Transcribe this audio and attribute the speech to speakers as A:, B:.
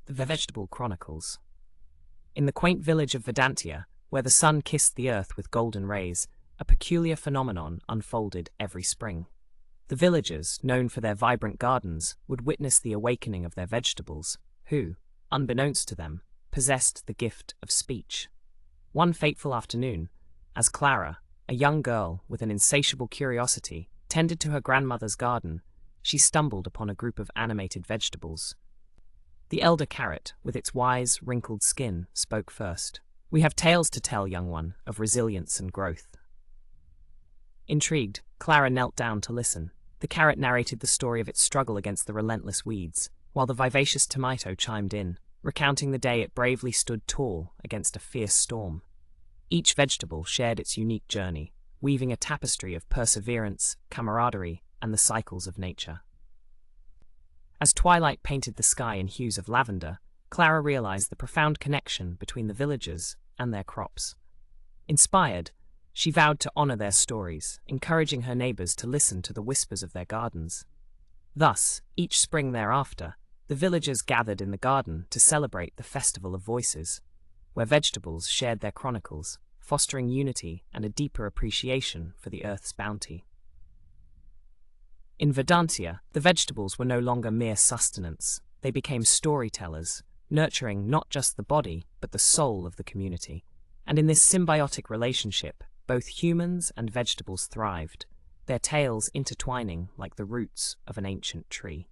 A: The Vegetable Chronicles. In the quaint village of Verdantia, where the sun kissed the earth with golden rays, a peculiar phenomenon unfolded every spring. The villagers, known for their vibrant gardens, would witness the awakening of their vegetables, who, unbeknownst to them, possessed the gift of speech. One fateful afternoon, as Clara, a young girl with an insatiable curiosity, tended to her grandmother's garden, she stumbled upon a group of animated vegetables. The elder carrot, with its wise, wrinkled skin, spoke first. "We have tales to tell, young one, of resilience and growth." Intrigued, Clara knelt down to listen. The carrot narrated the story of its struggle against the relentless weeds, while the vivacious tomato chimed in, recounting the day it bravely stood tall against a fierce storm. Each vegetable shared its unique journey, weaving a tapestry of perseverance, camaraderie, and the cycles of nature. As twilight painted the sky in hues of lavender, Clara realized the profound connection between the villagers and their crops. Inspired, she vowed to honor their stories, encouraging her neighbors to listen to the whispers of their gardens. Thus, each spring thereafter, the villagers gathered in the garden to celebrate the Festival of Voices, where vegetables shared their chronicles, fostering unity and a deeper appreciation for the earth's bounty. In Verdantia, the vegetables were no longer mere sustenance. They became storytellers, nurturing not just the body, but the soul of the community. And in this symbiotic relationship, both humans and vegetables thrived, their tales intertwining like the roots of an ancient tree.